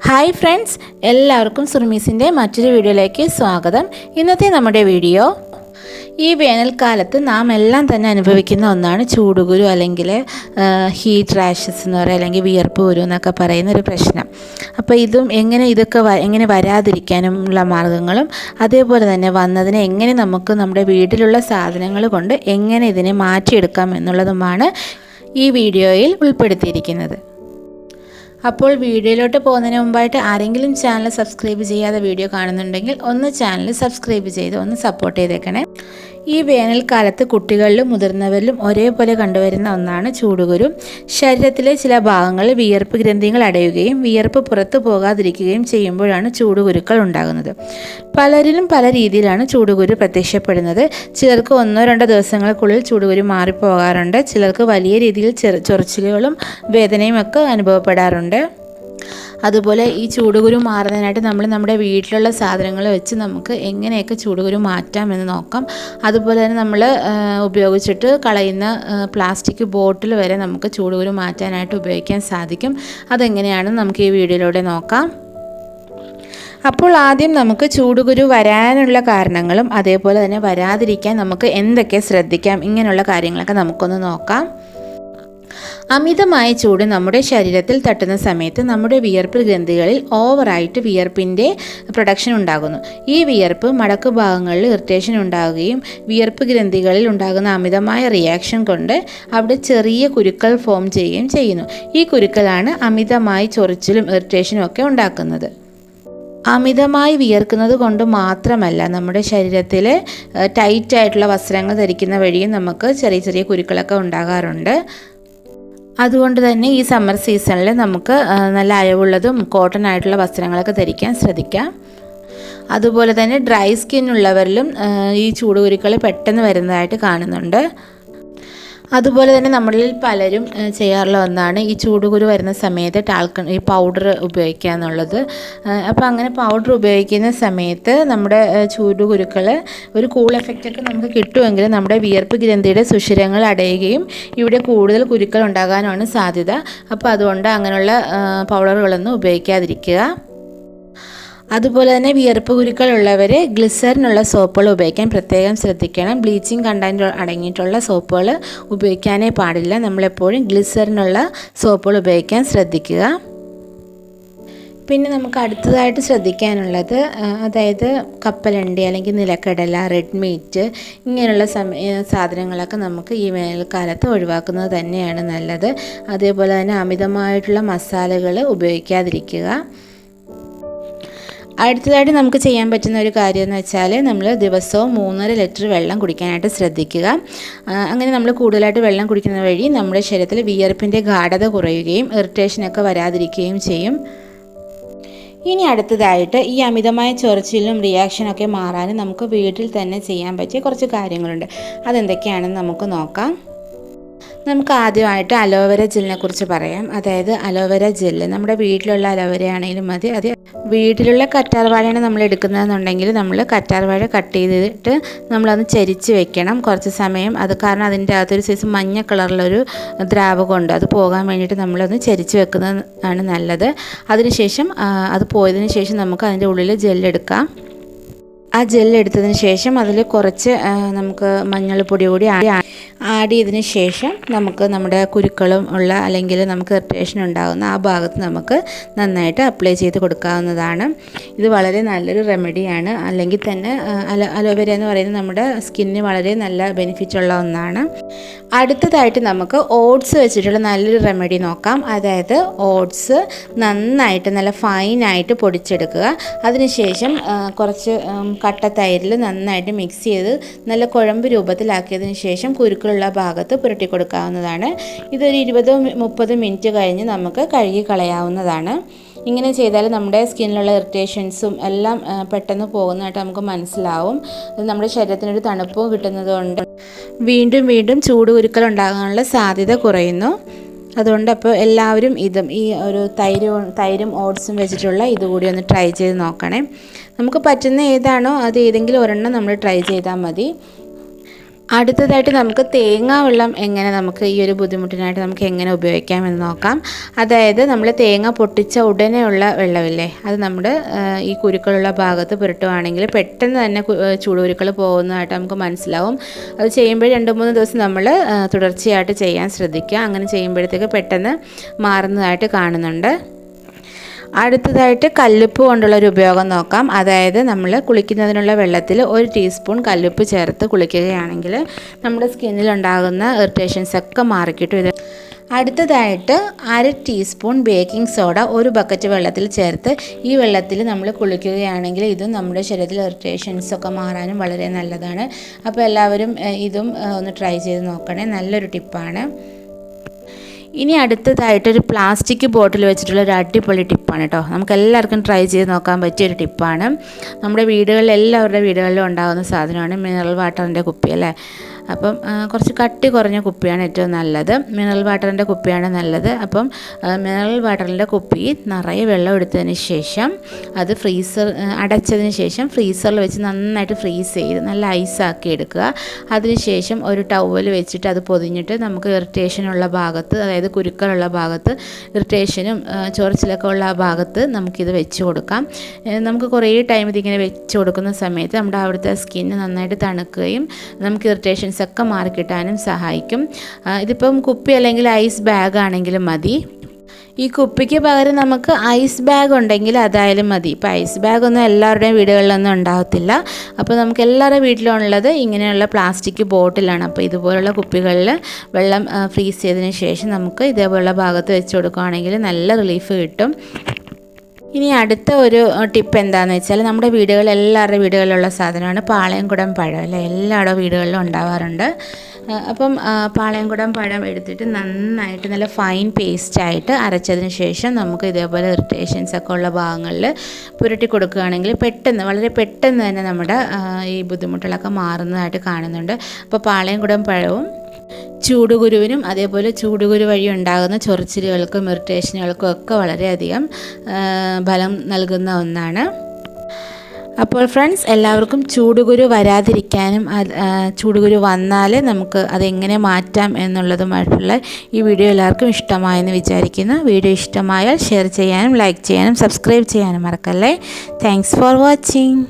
Hi friends, എല്ലാവർക്കും സുർമീസിൻ്റെ മറ്റൊരു വീഡിയോയിലേക്ക് സ്വാഗതം. ഇന്നത്തെ നമ്മുടെ വീഡിയോ ഈ വേനൽക്കാലത്ത് നാം എല്ലാം തന്നെ അനുഭവിക്കുന്ന ഒന്നാണ് ചൂടുകുരു അല്ലെങ്കിൽ ഹീറ്റ് റാഷസ് എന്ന് പറയുക, അല്ലെങ്കിൽ വിയർപ്പ് കുരു എന്നൊക്കെ പറയുന്ന ഒരു പ്രശ്നം. അപ്പോൾ എങ്ങനെ വരാതിരിക്കാനുള്ള മാർഗ്ഗങ്ങളും അതേപോലെ തന്നെ വന്നതിനെ എങ്ങനെ നമുക്ക് നമ്മുടെ വീട്ടിലുള്ള സാധനങ്ങൾ കൊണ്ട് എങ്ങനെ ഇതിനെ മാറ്റിയെടുക്കാം എന്നുള്ളതുമാണ് ഈ വീഡിയോയിൽ ഉൾപ്പെടുത്തിയിരിക്കുന്നത്. അപ്പോൾ വീഡിയോയിലോട്ട് പോകുന്നതിന് മുമ്പായിട്ട് ആരെങ്കിലും ചാനൽ സബ്സ്ക്രൈബ് ചെയ്യാതെ വീഡിയോ കാണുന്നുണ്ടെങ്കിൽ ഒന്ന് ചാനൽ സബ്സ്ക്രൈബ് ചെയ്ത് ഒന്ന് സപ്പോർട്ട് ചെയ്തേക്കണേ. ഈ വേനൽക്കാലത്ത് കുട്ടികളിലും മുതിർന്നവരിലും ഒരേപോലെ കണ്ടുവരുന്ന ഒന്നാണ് ചൂടുകുരു. ശരീരത്തിലെ ചില ഭാഗങ്ങളിൽ വിയർപ്പ് ഗ്രന്ഥികൾ അടയുകയും വിയർപ്പ് പുറത്തു പോകാതിരിക്കുകയും ചെയ്യുമ്പോഴാണ് ചൂടുകുരുക്കൾ ഉണ്ടാകുന്നത്. പലരിലും പല രീതിയിലാണ് ചൂടുകുരു പ്രത്യക്ഷപ്പെടുന്നത്. ചിലർക്ക് 1-2 ദിവസങ്ങൾക്കുള്ളിൽ ചൂടുകുരു മാറിപ്പോകാറുണ്ട്. ചിലർക്ക് വലിയ രീതിയിൽ ചൊറിച്ചിലുകളും വേദനയും ഒക്കെ അനുഭവപ്പെടാറുണ്ട്. അതുപോലെ ഈ ചൂടുകുരു മാറുന്നതിനായിട്ട് നമ്മുടെ വീട്ടിലുള്ള സാധനങ്ങൾ വെച്ച് നമുക്ക് എങ്ങനെയൊക്കെ ചൂടുകുരു മാറ്റാമെന്ന് നോക്കാം. അതുപോലെ തന്നെ നമ്മൾ ഉപയോഗിച്ചിട്ട് കളയുന്ന പ്ലാസ്റ്റിക് ബോട്ടിൽ വരെ നമുക്ക് ചൂടുകുരു മാറ്റാനായിട്ട് ഉപയോഗിക്കാൻ സാധിക്കും. അതെങ്ങനെയാണെന്ന് നമുക്ക് ഈ വീഡിയോയിലൂടെ നോക്കാം. അപ്പോൾ ആദ്യം നമുക്ക് ചൂടുകുരു വരാനുള്ള കാരണങ്ങളും അതേപോലെ തന്നെ വരാതിരിക്കാൻ നമുക്ക് എന്തൊക്കെ ശ്രദ്ധിക്കാം, ഇങ്ങനെയുള്ള കാര്യങ്ങളൊക്കെ നമുക്കൊന്ന് നോക്കാം. അമിതമായ ചൂട് നമ്മുടെ ശരീരത്തിൽ തട്ടുന്ന സമയത്ത് നമ്മുടെ വിയർപ്പ് ഗ്രന്ഥികളിൽ ഓവറായിട്ട് വിയർപ്പിൻ്റെ പ്രൊഡക്ഷൻ ഉണ്ടാകുന്നു. ഈ വിയർപ്പ് മടക്ക് ഭാഗങ്ങളിൽ ഇറിറ്റേഷൻ ഉണ്ടാകുകയും വിയർപ്പ് ഗ്രന്ഥികളിൽ ഉണ്ടാകുന്ന അമിതമായ റിയാക്ഷൻ കൊണ്ട് അവിടെ ചെറിയ കുരുക്കൾ ഫോം ചെയ്യുകയും ചെയ്യുന്നു. ഈ കുരുക്കളാണ് അമിതമായി ചൊറിച്ചിലും ഇറിറ്റേഷനും ഒക്കെ ഉണ്ടാക്കുന്നത്. അമിതമായി വിയർക്കുന്നത് കൊണ്ട് മാത്രമല്ല, നമ്മുടെ ശരീരത്തിൽ ടൈറ്റായിട്ടുള്ള വസ്ത്രങ്ങൾ ധരിക്കുന്ന വഴിയും നമുക്ക് ചെറിയ ചെറിയ കുരുക്കളൊക്കെ ഉണ്ടാകാറുണ്ട്. അതുകൊണ്ട് തന്നെ ഈ സമ്മർ സീസണിൽ നമുക്ക് നല്ല അയവുള്ളതും കോട്ടൺ ആയിട്ടുള്ള വസ്ത്രങ്ങളൊക്കെ ധരിക്കാൻ ശ്രദ്ധിക്കാം. അതുപോലെ തന്നെ ഡ്രൈ സ്കിൻ ഉള്ളവരിലും ഈ ചൂടുകുരുക്കൾ പെട്ടെന്ന് വരുന്നതായിട്ട് കാണുന്നുണ്ട്. അതുപോലെ തന്നെ നമ്മളിൽ പലരും ചെയ്യാറുള്ള ഒന്നാണ് ഈ ചൂടുകുരു വരുന്ന സമയത്ത് ഈ പൗഡർ ഉപയോഗിക്കുക എന്നുള്ളത്. അപ്പോൾ അങ്ങനെ പൗഡർ ഉപയോഗിക്കുന്ന സമയത്ത് നമ്മുടെ ചൂടുകുരുക്കൾ ഒരു കൂൾ എഫക്റ്റൊക്കെ നമുക്ക് കിട്ടുമെങ്കിൽ നമ്മുടെ വിയർപ്പ് ഗ്രന്ഥിയുടെ സുഷിരങ്ങൾ അടയുകയും ഇവിടെ കൂടുതൽ കുരുക്കൾ ഉണ്ടാകാനാണ് സാധ്യത. അപ്പോൾ അതുകൊണ്ട് അങ്ങനെയുള്ള പൗഡറുകളൊന്നും ഉപയോഗിക്കാതിരിക്കുക. അതുപോലെ തന്നെ വിയർപ്പ് കുരുക്കൾ ഉള്ളവർ ഗ്ലിസറിനുള്ള സോപ്പുകൾ ഉപയോഗിക്കാൻ പ്രത്യേകം ശ്രദ്ധിക്കണം. ബ്ലീച്ചിങ് കണ്ടൻറ്റ് അടങ്ങിയിട്ടുള്ള സോപ്പുകൾ ഉപയോഗിക്കാനേ പാടില്ല. നമ്മളെപ്പോഴും ഗ്ലിസറിനുള്ള സോപ്പുകൾ ഉപയോഗിക്കാൻ ശ്രദ്ധിക്കുക. പിന്നെ നമുക്ക് അടുത്തതായിട്ട് ശ്രദ്ധിക്കാനുള്ളത്, അതായത് കപ്പലണ്ടി അല്ലെങ്കിൽ നിലക്കടല, റെഡ് മീറ്റ് ഇങ്ങനെയുള്ള സാധനങ്ങളൊക്കെ നമുക്ക് ഈ വേനൽക്കാലത്ത് ഒഴിവാക്കുന്നത് തന്നെയാണ് നല്ലത്. അതേപോലെ തന്നെ അമിതമായിട്ടുള്ള മസാലകൾ ഉപയോഗിക്കാതിരിക്കുക. അടുത്തതായിട്ട് നമുക്ക് ചെയ്യാൻ പറ്റുന്ന ഒരു കാര്യം എന്ന് വെച്ചാൽ, നമ്മൾ ദിവസവും 3.5 ലിറ്റർ വെള്ളം കുടിക്കാനായിട്ട് ശ്രദ്ധിക്കുക. അങ്ങനെ നമ്മൾ കൂടുതലായിട്ട് വെള്ളം കുടിക്കുന്ന വഴി നമ്മുടെ ശരീരത്തിൽ വിയർപ്പിൻ്റെ ഗാഢത കുറയുകയും ഇറിറ്റേഷനൊക്കെ വരാതിരിക്കുകയും ചെയ്യും. ഇനി അടുത്തതായിട്ട് ഈ അമിതമായ ചൊറിച്ചിലും റിയാക്ഷനൊക്കെ മാറാനും നമുക്ക് വീട്ടിൽ തന്നെ ചെയ്യാൻ പറ്റിയ കുറച്ച് കാര്യങ്ങളുണ്ട്. അതെന്തൊക്കെയാണെന്ന് നമുക്ക് നോക്കാം. നമുക്ക് ആദ്യമായിട്ട് അലോവേര ജെല്ലിനെ കുറിച്ച് പറയാം. അതായത് അലോവേര ജെല്ല് നമ്മുടെ വീട്ടിലുള്ള അലോവേര ആണെങ്കിലും മതി. അത് വീട്ടിലുള്ള കറ്റാർവാഴയാണ് നമ്മൾ എടുക്കുന്നതെന്നുണ്ടെങ്കിൽ നമ്മൾ കറ്റാർവാഴ കട്ട് ചെയ്തിട്ട് നമ്മളത് ചരിച്ച് വെക്കണം കുറച്ച് സമയം. അത് കാരണം അതിൻ്റെ അകത്തൊരു സൈസ് മഞ്ഞ കളറിലൊരു ദ്രാവകമുണ്ട്. അത് പോകാൻ വേണ്ടിയിട്ട് നമ്മളൊന്ന് ചരിച്ച് വെക്കുന്നതാണ് നല്ലത്. അതിനുശേഷം അത് പോയതിന് ശേഷം നമുക്ക് അതിൻ്റെ ഉള്ളിൽ ജെല്ലെടുക്കാം. ആ ജെല്ലെടുത്തതിന് ശേഷം അതിൽ കുറച്ച് നമുക്ക് മഞ്ഞൾപ്പൊടി കൂടി ആഡ് ചെയ്തതിന് ശേഷം നമുക്ക് നമ്മുടെ കുരുക്കളും ഉള്ള അല്ലെങ്കിൽ നമുക്ക് ഇറിറ്റേഷൻ ഉണ്ടാകുന്ന ആ ഭാഗത്ത് നമുക്ക് നന്നായിട്ട് അപ്ലൈ ചെയ്ത് കൊടുക്കാവുന്നതാണ്. ഇത് വളരെ നല്ലൊരു റെമഡിയാണ്. അല്ലെങ്കിൽ തന്നെ അലോവേര എന്ന് പറയുന്നത് നമ്മുടെ സ്കിന്നിന് വളരെ നല്ല ബെനിഫിറ്റ് ഉള്ള ഒന്നാണ്. അടുത്തതായിട്ട് നമുക്ക് ഓട്സ് വെച്ചിട്ടുള്ള നല്ലൊരു റെമഡി നോക്കാം. അതായത് ഓട്സ് നന്നായിട്ട് നല്ല ഫൈനായിട്ട് പൊടിച്ചെടുക്കുക. അതിനുശേഷം കുറച്ച് കട്ട തൈരിൽ നന്നായിട്ട് മിക്സ് ചെയ്ത് നല്ല കുഴമ്പ് രൂപത്തിലാക്കിയതിന് ശേഷം കുരുക്കളുള്ള ഭാഗത്ത് പുരട്ടി കൊടുക്കാവുന്നതാണ്. ഇതൊരു 20-30 മിനിറ്റ് കഴിഞ്ഞ് നമുക്ക് കഴുകി കളയാവുന്നതാണ്. ഇങ്ങനെ ചെയ്താൽ നമ്മുടെ സ്കിന്നിലുള്ള ഇറിറ്റേഷൻസും എല്ലാം പെട്ടെന്ന് പോകുന്നതായിട്ട് നമുക്ക് മനസ്സിലാവും. നമ്മുടെ ശരീരത്തിനൊരു തണുപ്പും കിട്ടുന്നതുകൊണ്ട് വീണ്ടും വീണ്ടും ചൂടുകുരുക്കൾ ഉണ്ടാകാനുള്ള സാധ്യത കുറയുന്നു. അതുകൊണ്ട് അപ്പോൾ എല്ലാവരും ഈ ഒരു തൈരും ഓട്സും വെച്ചിട്ടുള്ള ഇതുകൂടി ഒന്ന് ട്രൈ ചെയ്ത് നോക്കണേ. നമുക്ക് പറ്റുന്ന ഏതാണോ അത് ഏതെങ്കിലും ഒരെണ്ണം നമ്മൾ ട്രൈ ചെയ്താൽ മതി. അടുത്തതായിട്ട് നമുക്ക് തേങ്ങാ വെള്ളം എങ്ങനെ നമുക്ക് ഈ ഒരു ബുദ്ധിമുട്ടിനായിട്ട് നമുക്ക് എങ്ങനെ ഉപയോഗിക്കാമെന്ന് നോക്കാം. അതായത് നമ്മൾ തേങ്ങ പൊട്ടിച്ച ഉടനെയുള്ള വെള്ളമില്ലേ, അത് നമ്മുടെ ഈ കുരുക്കളുള്ള ഭാഗത്ത് പുരട്ടുവാണെങ്കിൽ പെട്ടെന്ന് തന്നെ ചൂടുകുരുക്കൾ പോകുന്നതായിട്ട് നമുക്ക് മനസ്സിലാവും. അത് ചെയ്യുമ്പോൾ 2-3 ദിവസം നമ്മൾ തുടർച്ചയായിട്ട് ചെയ്യാൻ ശ്രദ്ധിക്കുക. അങ്ങനെ ചെയ്യുമ്പോഴത്തേക്ക് പെട്ടെന്ന് മാറുന്നതായിട്ട് കാണുന്നുണ്ട്. അടുത്തതായിട്ട് കല്ലുപ്പ് കൊണ്ടുള്ളൊരു ഉപയോഗം നോക്കാം. അതായത് നമ്മൾ കുളിക്കുന്നതിനുള്ള വെള്ളത്തിൽ 1 ടീസ്പൂൺ കല്ലുപ്പ് ചേർത്ത് കുളിക്കുകയാണെങ്കിൽ നമ്മുടെ സ്കിന്നിലുണ്ടാകുന്ന ഇറിറ്റേഷൻസ് ഒക്കെ മാറിക്കിട്ടും. ഇത് അടുത്തതായിട്ട് 1/2 ടീസ്പൂൺ ബേക്കിംഗ് സോഡ 1 ബക്കറ്റ് വെള്ളത്തിൽ ചേർത്ത് ഈ വെള്ളത്തിൽ നമ്മൾ കുളിക്കുകയാണെങ്കിൽ ഇതും നമ്മുടെ ശരീരത്തിൽ ഇറിറ്റേഷൻസ് ഒക്കെ മാറാനും വളരെ നല്ലതാണ്. അപ്പോൾ എല്ലാവരും ഇതും ഒന്ന് ട്രൈ ചെയ്ത് നോക്കണേ, നല്ലൊരു ടിപ്പാണ്. ഇനി അടുത്തതായിട്ടൊരു പ്ലാസ്റ്റിക് ബോട്ടിൽ വെച്ചിട്ടുള്ള ഒരു അടിപൊളി ടിപ്പാണ് കേട്ടോ. നമുക്ക് എല്ലാവർക്കും ട്രൈ ചെയ്ത് നോക്കാൻ പറ്റിയൊരു ടിപ്പാണ്. നമ്മുടെ വീടുകളിൽ എല്ലാവരുടെ വീടുകളിലും ഉണ്ടാകുന്ന സാധനമാണ് മിനറൽ വാട്ടറിൻ്റെ കുപ്പി അല്ലേ. അപ്പം കുറച്ച് കട്ടി കുറഞ്ഞ കുപ്പിയാണ് ഏറ്റവും നല്ലത്. മിനറൽ വാട്ടറിൻ്റെ കുപ്പിയാണ് നല്ലത്. അപ്പം മിനറൽ വാട്ടറിൻ്റെ കുപ്പി നിറയെ വെള്ളം എടുത്തതിന് ശേഷം അത് അടച്ചതിന് ശേഷം ഫ്രീസറിൽ വെച്ച് നന്നായിട്ട് ഫ്രീസ് ചെയ്ത് നല്ല ഐസാക്കി എടുക്കുക. അതിനുശേഷം ഒരു ടവൽ വെച്ചിട്ട് അത് പൊതിഞ്ഞിട്ട് നമുക്ക് ഇറിറ്റേഷനുള്ള ഭാഗത്ത്, അതായത് കുരുക്കളുള്ള ഭാഗത്ത്, ഇറിറ്റേഷനും ചൊറിച്ചിലൊക്കെ ഉള്ള ആ ഭാഗത്ത് നമുക്കിത് വെച്ച് കൊടുക്കാം. നമുക്ക് കുറേ ടൈം ഇതിങ്ങനെ വെച്ച് കൊടുക്കുന്ന സമയത്ത് നമ്മുടെ അവിടുത്തെ സ്കിന്ന് നന്നായിട്ട് തണുക്കുകയും നമുക്ക് ഇറിറ്റേഷൻ ഒക്കെ മാറിക്കിട്ടാനും സഹായിക്കും. ഇതിപ്പം കുപ്പി അല്ലെങ്കിൽ ഐസ് ബാഗ് ആണെങ്കിലും മതി. ഈ കുപ്പിക്ക് പകരം നമുക്ക് ഐസ് ബാഗ് ഉണ്ടെങ്കിൽ അതായാലും മതി. ഇപ്പോൾ ഐസ് ബാഗൊന്നും എല്ലാവരുടെയും വീടുകളിലൊന്നും ഉണ്ടാകത്തില്ല. അപ്പോൾ നമുക്ക് എല്ലാവരുടെ വീട്ടിലുള്ളത് ഇങ്ങനെയുള്ള പ്ലാസ്റ്റിക് ബോട്ടിലാണ്. അപ്പോൾ ഇതുപോലുള്ള കുപ്പികളിൽ വെള്ളം ഫ്രീസ് ചെയ്തതിന് ശേഷം നമുക്ക് ഇതേപോലുള്ള ഭാഗത്ത് വെച്ച് കൊടുക്കുകയാണെങ്കിൽ നല്ല റിലീഫ് കിട്ടും. ഇനി അടുത്ത ഒരു ടിപ്പ് എന്താണെന്ന് വെച്ചാൽ നമ്മുടെ എല്ലാവരുടെ വീടുകളിലുള്ള സാധനമാണ് പാളയംകുടം പഴം അല്ലേ. എല്ലാവരുടെ വീടുകളിലും ഉണ്ടാവാറുണ്ട്. അപ്പം പാളയംകുടം പഴം എടുത്തിട്ട് നന്നായിട്ട് നല്ല ഫൈൻ പേസ്റ്റായിട്ട് അരച്ചതിന് ശേഷം നമുക്ക് ഇതേപോലെ ഇറിറ്റേഷൻസ് ഒക്കെ ഉള്ള ഭാഗങ്ങളിൽ പുരട്ടി കൊടുക്കുകയാണെങ്കിൽ വളരെ പെട്ടെന്ന് തന്നെ നമ്മുടെ ഈ ബുദ്ധിമുട്ടുകളൊക്കെ മാറുന്നതായിട്ട് കാണുന്നുണ്ട്. അപ്പോൾ പാളയംകുടം പഴവും ചൂടുകുരുവിനും അതേപോലെ ചൂടുകുരു വഴി ഉണ്ടാകുന്ന ചൊറിച്ചിലുകൾക്കും ഇറിറ്റേഷനുകൾക്കും ഒക്കെ വളരെയധികം ഫലം നൽകുന്ന ഒന്നാണ്. അപ്പോൾ ഫ്രണ്ട്സ്, എല്ലാവർക്കും ചൂടുകുരു വരാതിരിക്കാനും ചൂടുകുരു വന്നാൽ നമുക്ക് അതെങ്ങനെ മാറ്റാം എന്നുള്ളതുമായിട്ടുള്ള ഈ വീഡിയോ എല്ലാവർക്കും ഇഷ്ടമായെന്ന് വിചാരിക്കുന്നു. വീഡിയോ ഇഷ്ടമായാൽ ഷെയർ ചെയ്യാനും ലൈക്ക് ചെയ്യാനും സബ്സ്ക്രൈബ് ചെയ്യാനും മറക്കല്ലേ. Thanks for watching.